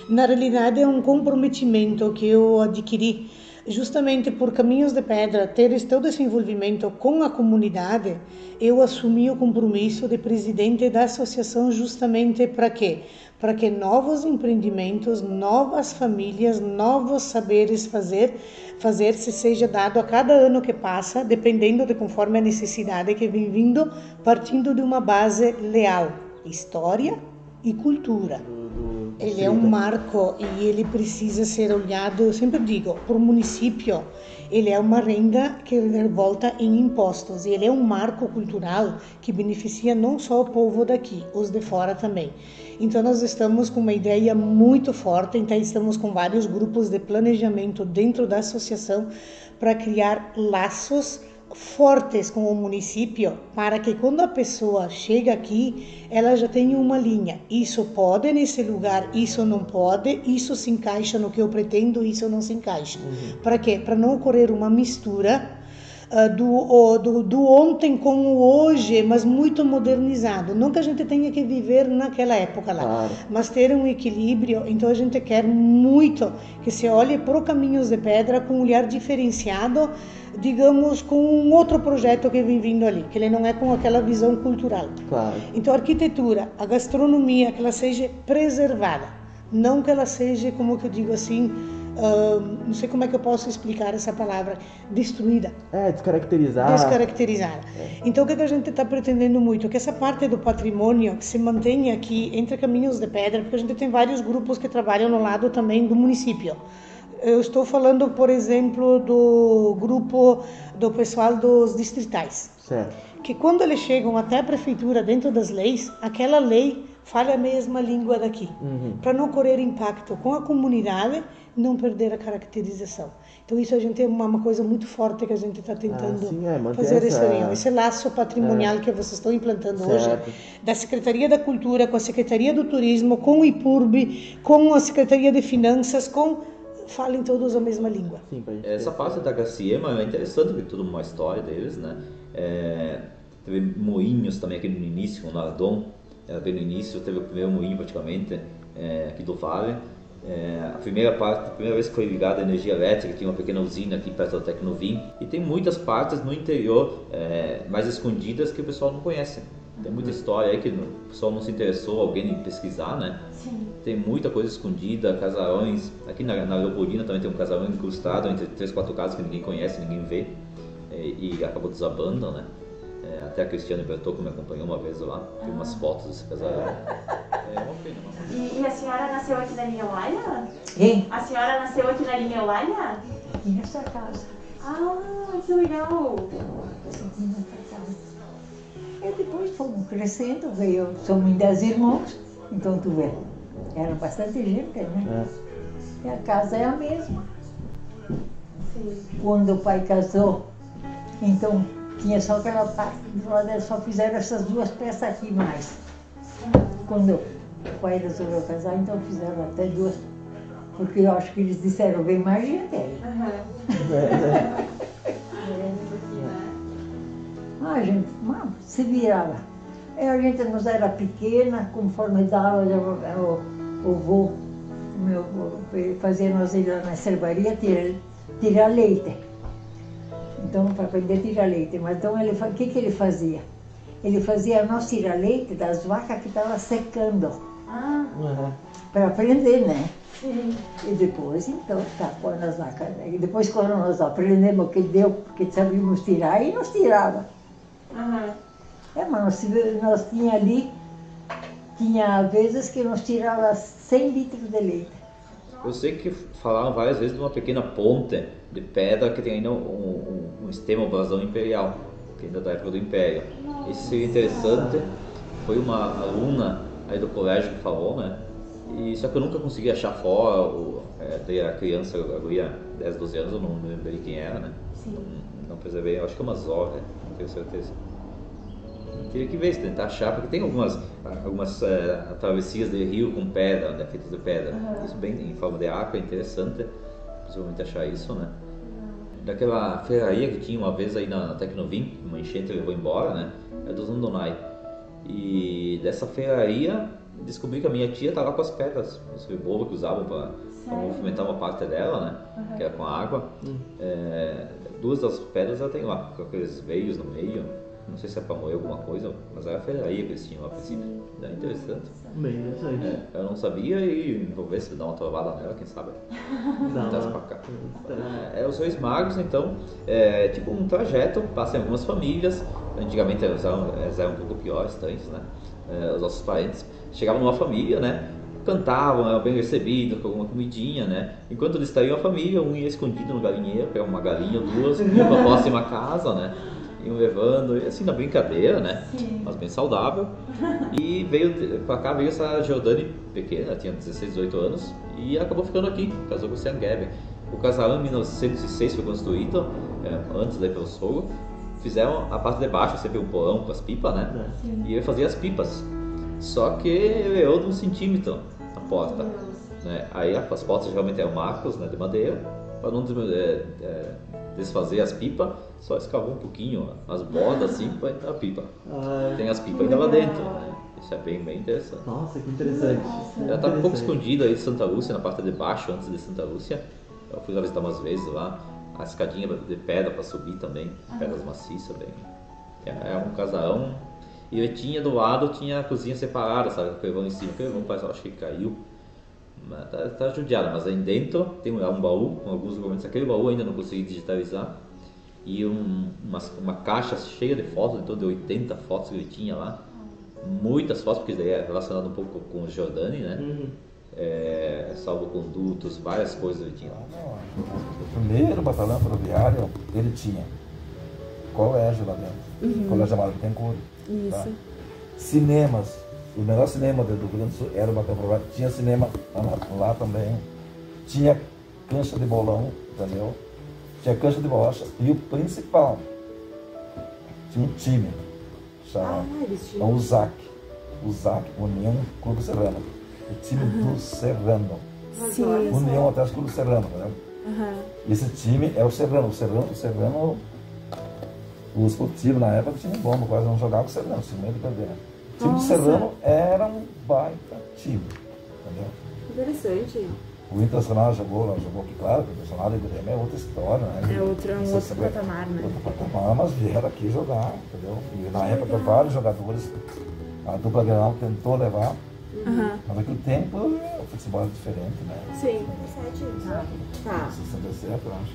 Na realidade é um comprometimento que eu adquiri justamente por Caminhos de Pedra ter todo esse envolvimento com a comunidade. Eu assumi o compromisso de presidente da associação justamente para quê? Para que novos empreendimentos, novas famílias, novos saberes fazer-se seja dado a cada ano que passa, dependendo de conforme a necessidade que vem vindo, partindo de uma base leal, história e cultura. Ele é um marco e ele precisa ser olhado, eu sempre digo, por município. Ele é uma renda que volta em impostos e ele é um marco cultural que beneficia não só o povo daqui, os de fora também. Então nós estamos com uma ideia muito forte, então estamos com vários grupos de planejamento dentro da associação para criar laços fortes com o município, para que quando a pessoa chega aqui, ela já tenha uma linha. Isso pode nesse lugar, isso não pode, isso se encaixa no que eu pretendo, isso não se encaixa. Para quê? Para não ocorrer uma mistura do ontem com o hoje, mas muito modernizado. Não que a gente tenha que viver naquela época lá, claro, mas ter um equilíbrio. Então a gente quer muito que se olhe para os Caminhos de Pedra com um olhar diferenciado, digamos, com um outro projeto que vem vindo ali, que ele não é com aquela visão cultural. Claro. Então a arquitetura, a gastronomia, que ela seja preservada, não que ela seja, como que eu digo assim, não sei como é que eu posso explicar essa palavra, destruída. Descaracterizada. Então o que a gente está pretendendo muito? Que essa parte do patrimônio que se mantenha aqui entre Caminhos de Pedra, porque a gente tem vários grupos que trabalham no lado também do município. Eu estou falando, por exemplo, do grupo do pessoal dos distritais. Certo. Que quando eles chegam até a prefeitura dentro das leis, aquela lei fala a mesma língua daqui. Para não correr impacto com a comunidade, não perder a caracterização. Então isso a gente é uma coisa muito forte que a gente está tentando fazer esse laço patrimonial que vocês estão implantando hoje, da Secretaria da Cultura, com a Secretaria do Turismo, com o IPURB, com a Secretaria de Finanças, falem todos a mesma língua. Sim, essa parte da HCM é interessante, ver tudo uma história deles, né? Teve moinhos também aqui no início, o Nardon, bem no início, teve o primeiro moinho praticamente aqui do Vale. A primeira vez que foi ligada a energia elétrica, tinha uma pequena usina aqui perto da Tecnovim, e tem muitas partes no interior mais escondidas que o pessoal não conhece. Tem muita história aí que o pessoal não se interessou, alguém em pesquisar, né? Sim. Tem muita coisa escondida, casarões. Aqui na Leopoldina também tem um casarão incrustado entre 3, 4 casas que ninguém conhece, ninguém vê. E acabou desabando, né? Até a Cristiane Bertocco me acompanhou uma vez lá, tem umas fotos desse casarão. É uma pena. E a senhora nasceu aqui na linha Eulalia? Quem? A senhora nasceu aqui na linha Eulalia? Aqui nessa casa. Ah, que legal! Aqui nessa casa. E depois fomos crescendo, somos em 10 irmãos, então tu vê, era bastante gente, né? E a casa é a mesma. Sim. Quando o pai casou, então tinha só aquela parte do lado, só fizeram essas 2 peças aqui mais. Quando o pai resolveu casar, então fizeram até 2, porque eu acho que eles disseram, vem mais gente aí. A gente se virava. A gente nos era pequena, conforme dava, o vô, meu avô, fazia nós ir lá na cervaria tirar leite. Então, para aprender a tirar leite. Mas então, o que ele fazia? Ele fazia nós tirar leite das vacas que estavam secando. Para aprender, né? Sim. E depois, então, quando as vacas. E depois, quando nós aprendemos que sabíamos tirar, aí nós tirava. Mas nós tinha ali, tinha vezes que nós tirava 100 litros de leite. Eu sei que falaram várias vezes de uma pequena ponte de pedra que tem ainda um sistema, brasão imperial, que ainda é da época do Império. Isso seria interessante. Foi uma aluna aí do colégio que falou, né? E só que eu nunca consegui achar fora, a criança, a guria, 10, 12 anos, eu não lembrei quem era, né? Sim. Não preservei, eu acho que é uma zorra, não tenho certeza. Eu teria que ver, tentar achar, porque tem algumas travessias de rio com pedra, né, feitas de pedra. Isso bem em forma de arco, é interessante, possivelmente achar isso, né? Daquela ferraria que tinha uma vez aí na Tecnovim, uma enchente levou embora, né? É do Zandonai. E dessa ferraria descobri que a minha tia estava com as pedras, os rebolos que usavam para movimentar uma parte dela, né? Que era com a água. Duas das pedras ela tem lá, com aqueles veios no meio. Não sei se é para moer alguma coisa, mas era a ferraria que eles tinham lá a princípio. É interessante. Bem interessante. Eu não sabia e vou ver se dá uma trovada nela, quem sabe. Traz pra cá. Os Reis Magos, então, é tipo um trajeto, passa em algumas famílias. Antigamente eles eram um pouco piores, antes, né? Os nossos parentes chegavam numa família, né? Cantavam, eram bem recebidos, com alguma comidinha, né? Enquanto eles traíam a família, um ia escondido no galinheiro, pegava uma galinha ou duas, ia pra próxima casa, né? Iam levando, e assim, na brincadeira, né? Sim. Mas bem saudável. E pra cá veio essa Jordane pequena, tinha 16, 18 anos, e acabou ficando aqui, casou com o Sean Gabby. O casarão em 1906 foi construído, antes daí pelo sogro. Fizeram a parte de baixo, sempre um porão com as pipas, né? Sim. E ele fazia as pipas. Só que ele errou de 1 centímetro a porta. Né? Aí as portas geralmente eram marcos, né, de madeira, para não desfazer as pipas, só escavou um pouquinho as bordas assim para entrar a pipa. Tem as pipas ainda lá dentro. Isso é bem interessante. Nossa, que interessante. Ela está um pouco escondida aí de Santa Lúcia, na parte de baixo, antes de Santa Lúcia. Eu fui lá visitar umas vezes lá. A escadinha de pedra para subir também, pedras maciças, bem. É um casarão. E eu tinha do lado, tinha a cozinha separada, sabe? O carvão em cima, o carvão parece, eu acho que caiu. Mas tá judiado, mas aí dentro tem um baú com alguns documentos. Aquele baú ainda não consegui digitalizar. E uma caixa cheia de fotos, em torno de 80 fotos que ele tinha lá. Muitas fotos, porque isso daí é relacionado um pouco com o Jordani, né? Salvo-condutos, várias coisas ele tinha lá. O primeiro batalhão ferroviário, ele tinha colégio lá dentro, colégio Amaro Bittencourt. Tá? Cinemas, o melhor cinema do Rio Grande do Sul era o batalhão ferroviário, tinha cinema lá também, tinha cancha de bolão, entendeu? Tinha cancha de bolacha e o principal, tinha um time, chamado o ZAC, União Clube Serrano. O time do Serrano. Sim. União Atlético Clube Serrano, né? E esse time é o Serrano. O Serrano, o esportivo na época tinha bomba, quase não jogava com o Serrano, tinha medo de perder. O time do Serrano era um baita time, entendeu? Interessante. O Internacional jogou aqui, claro, o Internacional do Grêmio é outra história, né? É outro patamar, né? Outro patamar, mas vieram aqui jogar, entendeu? E na época vários jogadores, a dupla Grenal tentou levar. Mas naquele tempo o futebol era diferente, né? Sim. 67. Tá. 67, eu acho.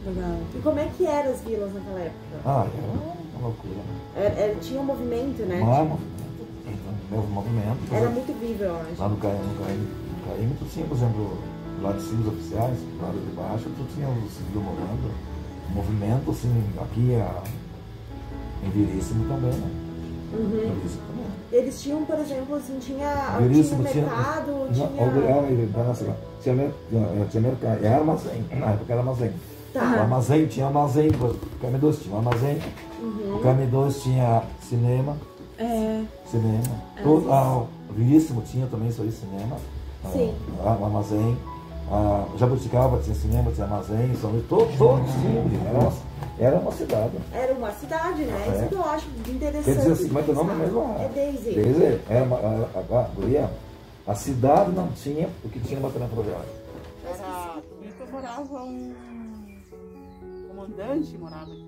Legal. E como é que eram as vilas naquela época? Era uma loucura. Tinha um movimento, né? Movimento. Era muito vivo, eu acho. Lá no Caíme, tu tinha, por exemplo, lá de cima os oficiais, lá de baixo, tu tinha o civil morando. O movimento, assim, aqui em Veríssimo também, né? Veríssimo também. Eles tinham, por exemplo, assim, tinha mercado, tinha mercado, era armazém, na época era armazém. Tá. O armazém, tinha armazém, o Came2 tinha um armazém, o Came2 tinha cinema, o Veríssimo tinha também isso aí, cinema, o armazém, Jabuticaba tinha cinema, tinha armazém, todos tinham, era uma cidade. Era uma cidade, né? Isso que eu acho interessante. Quer dizer assim, como é que é o nome mesmo? É Daisy. Daisy, a cidade não tinha o que tinha no batalhão ferroviário. Então morava um comandante, morava aqui.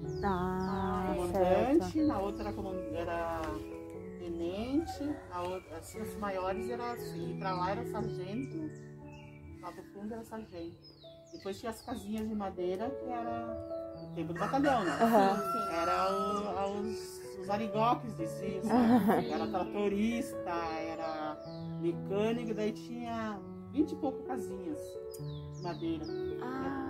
Comandante, na outra era tenente, na outra, assim, as maiores eram assim, pra lá era sargento, lá do fundo era sargento. Depois tinha as casinhas de madeira, que era o tempo do batalhão, né? Era os arigoques de si, era tratorista, era mecânico, daí tinha 20 e pouco casinhas de madeira.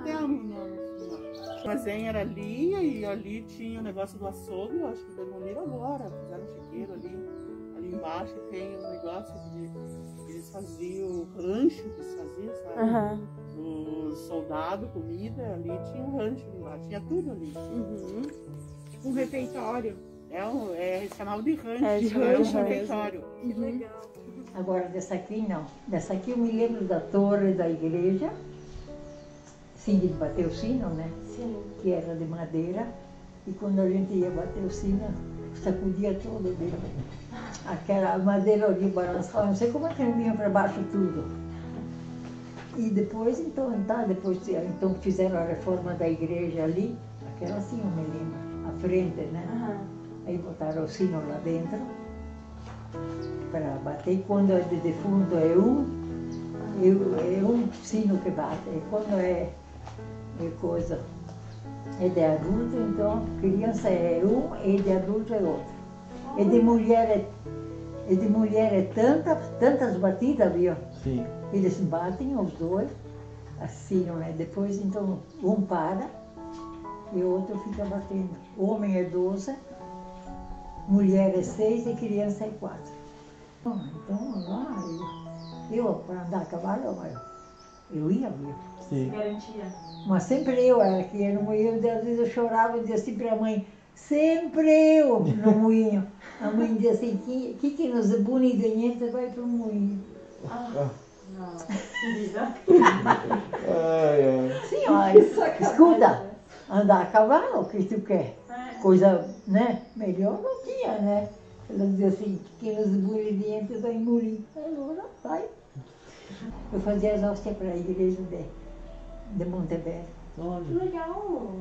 Até o armazém era ali, e ali tinha o negócio do açougue, eu acho que demoliram agora, fizeram um chiqueiro ali embaixo tem um negócio de eles faziam o rancho que eles faziam, sabe? Os soldados, comida, ali tinha um rancho lá, tinha tudo ali. Tipo um refeitório. Eles chamavam de rancho, rancho refeitório. Que legal. Agora dessa aqui não. Dessa aqui eu me lembro da torre da igreja, sim, de bater o sino, né? Sim. Que era de madeira. E quando a gente ia bater o sino, sacudia todo dele. aquela madeira ali balançava, não sei como é que não vinha para baixo tudo. E depois, então fizeram a reforma da igreja ali, aquela assim eu me lembro, à frente, né? Aí botaram o sino lá dentro, para bater. E quando é de defunto é um sino que bate. E quando é coisa, é de adulto, então criança é um e de adulto é outro. E de mulher é tantas batidas, viu? Sim. Eles batem os dois, assim, né? Depois então um para e o outro fica batendo. Homem é 12, mulher é 6 e criança é 4. Então lá, eu para andar a cavalo, eu ia, viu? Sim. Garantia. Mas sempre eu era que ia no moinho, às vezes eu chorava e dizia assim para a mãe, sempre eu no moinho. A mãe dizia assim, que nos bonidamente vai para o moinho. Não, querida. Sim, mas escuta, andar a cavalo, o que tu quer? Coisa, né? Melhor não tinha, né? Ela dizia assim, que nos bonidamente vai morir. Agora vai. Eu fazia as hóstias para a igreja de Montevideo. Que legal.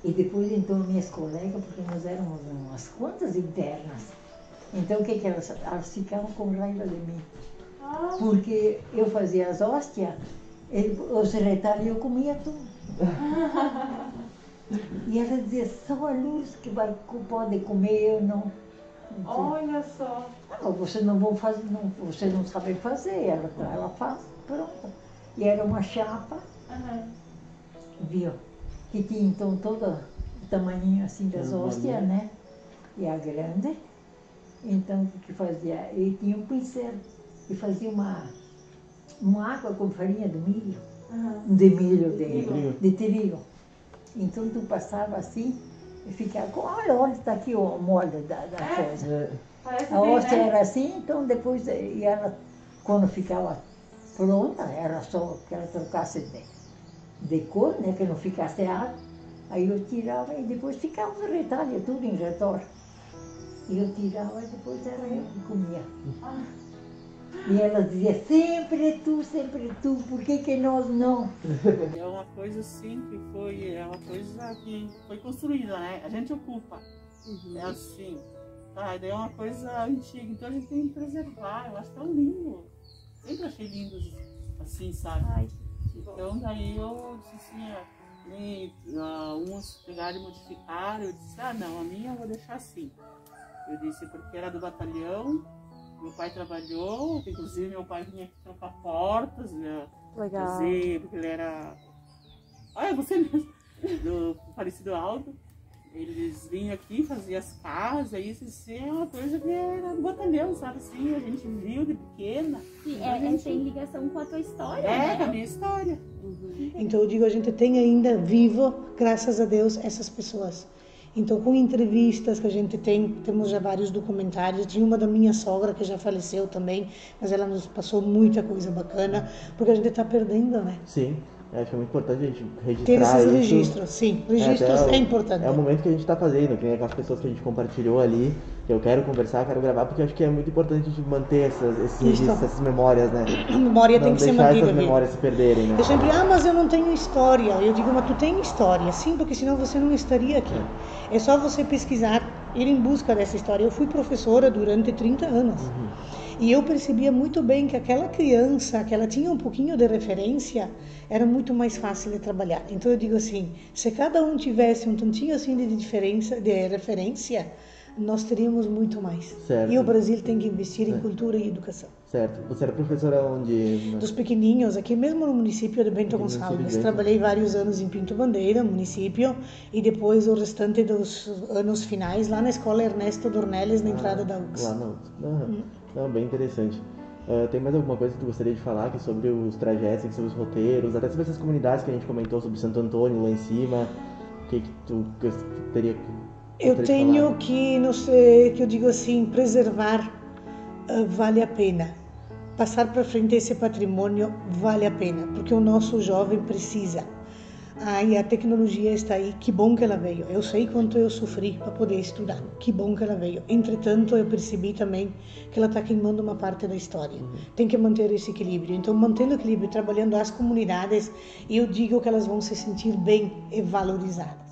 E depois, então, minhas colegas, porque nós éramos umas quantas internas, então o que elas ficavam com raiva de mim? Porque eu fazia as hóstias, os retalhos eu comia tudo. E ela dizia, só a Luz que pode comer, eu não. Olha só. Você você não sabe fazer, ela faz, pronto. E era uma chapa, viu? Que tinha então todo o tamanhinho assim das hóstias, né? E a grande. Então o que fazia? E tinha um pincel e fazia uma água com farinha de milho, de milho, de trigo. Então tu passava assim e ficava, olha, está aqui o molde da coisa. A hóstia era assim, então depois, e ela, quando ficava pronta, era só que ela trocasse de cor, né, que não ficasse água, aí eu tirava e depois ficava os retalhos, tudo em redor. E eu tirava e depois era eu que comia. E ela dizia, sempre tu, por que nós não? É uma coisa assim que é uma coisa que foi construída, né? A gente ocupa. É assim. Daí é uma coisa antiga, então a gente tem que preservar. Eu acho tão lindo. Sempre achei lindos assim, sabe? Ai, então daí eu disse assim, uns pegaram e modificaram, eu disse, não, a minha eu vou deixar assim. Eu disse, porque era do batalhão, meu pai trabalhou, inclusive meu pai vinha aqui trocar portas, fazer, porque ele era... Olha, você mesmo, do falecido Aldo. Eles vinham aqui, faziam as casas, isso é uma coisa que era do batalhão, sabe assim, a gente viu de pequena. Sim, tem ligação com a tua história, né? Com a minha história. Então eu digo, a gente tem ainda vivo, graças a Deus, essas pessoas. Então, com entrevistas que a gente temos já vários documentários. Tinha uma da minha sogra, que já faleceu também, mas ela nos passou muita coisa bacana, porque a gente está perdendo, né? Sim, acho que é muito importante a gente registrar ter esses isso. registros, sim, registros é importante. É o momento que a gente está fazendo, que nem aquelas pessoas que a gente compartilhou ali, que eu quero conversar, quero gravar, porque eu acho que é muito importante a gente manter esses registros, essas memórias, né? A memória tem que ser mantida. Não deixar essas memórias se perderem, né? Eu sempre, mas eu não tenho história. Eu digo, mas tu tem história, sim, porque senão você não estaria aqui. É só você pesquisar, ir em busca dessa história. Eu fui professora durante 30 anos. E eu percebia muito bem que aquela criança, que ela tinha um pouquinho de referência, era muito mais fácil de trabalhar. Então eu digo assim, se cada um tivesse um tantinho assim de diferença, de referência, nós teríamos muito mais. Certo. E o Brasil tem que investir em cultura e educação. Certo. Você era professora onde? Dos pequenininhos, aqui mesmo no município de Bento Gonçalves. Trabalhei vários anos em Pinto Bandeira, município, e depois o restante dos anos finais lá na escola Ernesto Dornelles, na entrada da UX. Lá na UX. Não, bem interessante. Tem mais alguma coisa que tu gostaria de falar aqui sobre os trajetos, sobre os roteiros, até sobre essas comunidades que a gente comentou, sobre Santo Antônio lá em cima? O que tu teria que... Eu tenho que, não sei, que eu digo assim, preservar vale a pena. Passar para frente esse patrimônio vale a pena, porque o nosso jovem precisa. Ai, a tecnologia está aí, que bom que ela veio. Eu sei quanto eu sofri para poder estudar, que bom que ela veio. Entretanto, eu percebi também que ela está queimando uma parte da história. Tem que manter esse equilíbrio. Então, mantendo o equilíbrio, trabalhando as comunidades, eu digo que elas vão se sentir bem e valorizadas.